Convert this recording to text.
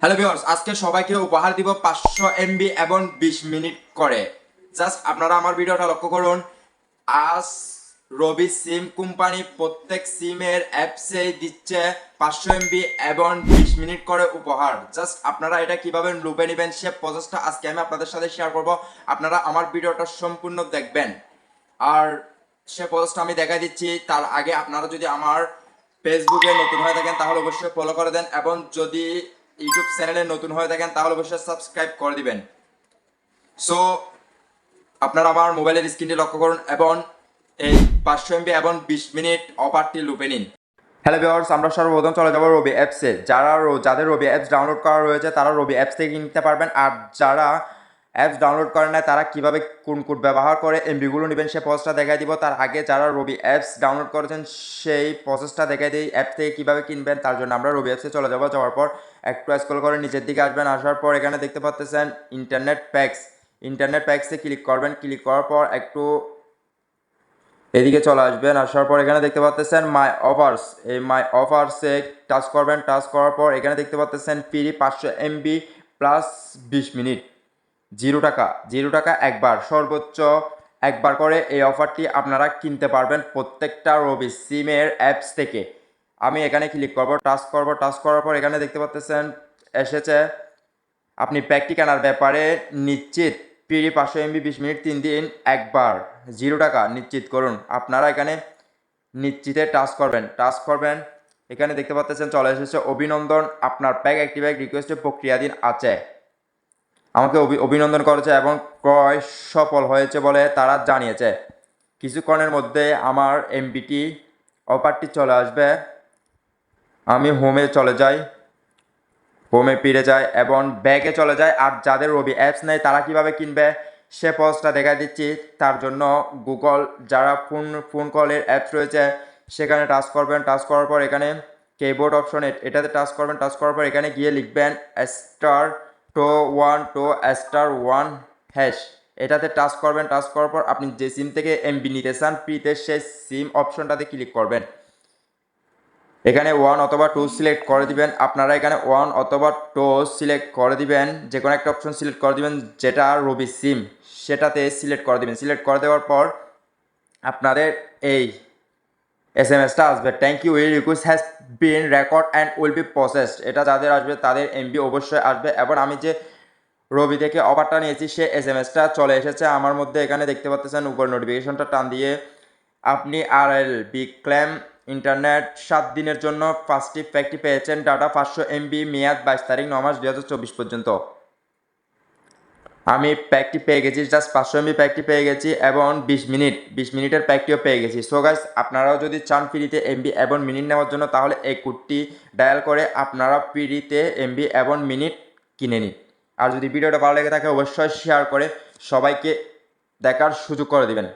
Hello viewers, আজকে সবাইকে উপহার দিব 500 MB এবং 20 মিনিট করে। জাস্ট আপনারা আমার ভিডিওটা লক্ষ্য করুন। আজ রবি সিম কোম্পানি প্রত্যেক সিমের অ্যাপসে দিচ্ছে 500 MB এবং 20 মিনিট করে উপহার। জাস্ট আপনারা এটা কিভাবে লুপে নেবেন সে প্রসেসটা আজকে আমি আপনাদের সাথে শেয়ার করব। আপনারা আমার ভিডিওটা সম্পূর্ণ দেখবেন আর সে প্রসেসটা আমি দেখাই দিচ্ছি। তার আগে আপনারা যদি আমার ফেসবুকে নতুন হয়ে থাকেন তাহলে অবশ্যই ফলো করে দেন, এবং যদি ইউটিউব চ্যানেলে নতুন হয়ে থাকেন তাহলে অবশ্যই সাবস্ক্রাইব করে দিবেন। সো আপনারা আমার মোবাইলের স্ক্রিনটি লক্ষ্য করুন এবং এই 500 MB এবং 20 মিনিট অফারটি লুপে নিন। হ্যালো ভিউয়ার্স, আমরা সর্বপ্রথম চলে যাবো রবি অ্যাপসে। যাদের রবি অ্যাপস ডাউনলোড করা রয়েছে তারা রবি অ্যাপস থেকে কিনতে পারবেন, আর যারা অ্যাপস ডাউনলোড করেন না তারা কিভাবে কোন কোড ব্যবহার করে এমবিগুলো নেবেন সে প্রসেসটা দেখাই দিব। তার আগে যারা রবি অ্যাপস ডাউনলোড করেছেন সেই প্রসেসটা দেখাই দিই। অ্যাপ থেকে কীভাবে কিনবেন তার জন্য আমরা রবি অ্যাপসে চলে যাবো। যাওয়ার পর একটু স্ক্রল করে নিচের দিকে আসবেন। আসার পর এখানে দেখতে পাচ্ছেন ইন্টারনেট প্যাকসে ক্লিক করবেন। ক্লিক করার পর একটু এদিকে চলে আসবেন। আসার পর এখানে দেখতে পাচ্ছেন মাই অফার্স, এই মাই অফার্সে টাচ করবেন। টাচ করার পর এখানে দেখতে পাচ্ছেন ফ্রি 500 MB প্লাস 20 মিনিট, 0 টাকা একবার, সর্বোচ্চ একবার করে এই অফারটি আপনারা কিনতে পারবেন প্রত্যেকটা রবি সিমের অ্যাপস থেকে। আমি এখানে ক্লিক করব, টাচ করব। টাচ করার পর এখানে দেখতে পাচ্ছেন এসেছে আপনি প্যাকটি কেনার ব্যাপারে নিশ্চিত, ফ্রি 500 MB 20 মিনিট 3 দিন একবার, 0 টাকা নিশ্চিত করুন। আপনারা এখানে নিশ্চিতে টাচ করবেন। এখানে দেখতে পাচ্ছেন চলে এসেছে অভিনন্দন, আপনার প্যাক অ্যাক্টিভেট রিকোয়েস্টের প্রক্রিয়াধীন আছে। আমাকে অভিনন্দন করেছে এবং ক্রয় সফল হয়েছে বলে তারা জানিয়েছে। কিছুক্ষণের মধ্যে আমার এমবিটি অফারটি চলে আসবে। আমি হোমে চলে যাই, হোমে ফিরে যায় এবং ব্যাগে চলে যায়। আর যাদের রবি অ্যাপস নেই তারা কিভাবে কিনবে সে পোস্টটা দেখা দিচ্ছি। তার জন্য গুগল যারা ফোন কলের অ্যাপস রয়েছে সেখানে টাচ করবেন। টাচ করার পর এখানে কিবোর্ড অপশন এটাতে টাচ করবেন। টাচ করার পর এখানে গিয়ে লিখবেন *1 হ্যাশ, এটাতে টাচ করবেন। টাচ করার পর আপনি যে সিম থেকে এমবি নিতে চান ফ্রিতে সেই সিম অপশনটাতে ক্লিক করবেন। এখানে 1 অথবা 2 সিলেক্ট করে দিবেন। আপনারা এখানে 1 অথবা 2 সিলেক্ট করে দিবেন, যে কোনো একটা অপশন সিলেক্ট করে দিবেন যেটা রবি সিম সেটাতে সিলেক্ট করে দিবেন। সিলেক্ট করে দেওয়ার পর আপনাদের এই এসএমএসটা আসবে, thank you, your request has been recorded and will be processed. এটা যাদের আসবে তাদের এমবি অবশ্যই আসবে। এবং আমি যে রবি থেকে অফারটা নিয়েছি সে এসএমএসটা চলে এসেছে আমার মধ্যে। এখানে দেখতে পাচ্ছেন উপর নোটিফিকেশনটা টান দিয়ে আপনি RLB ক্লেম ইন্টারনেট 7 দিনের জন্য 5টি প্যাকটি পেয়েছেন। ডাটা 500 MB, মেয়াদ 22 তারিখ 9 মাস 2024 পর্যন্ত। আমি প্যাকটি পেয়ে গেছি, জাস্ট 500 MB প্যাকটি পেয়ে গেছি এবং 20 মিনিটের প্যাকটিও পেয়ে গেছি। সো গাইস, আপনারাও যদি চান ফ্রিতে এমবি এবং মিনিট নেওয়ার জন্য তাহলে এই কোডটি ডায়াল করে আপনারা ফ্রিতে এমবি এবং মিনিট কিনে নিন। আর যদি ভিডিওটা ভালো লেগে থাকে অবশ্যই শেয়ার করে সবাইকে দেখার সুযোগ করে দিবেন।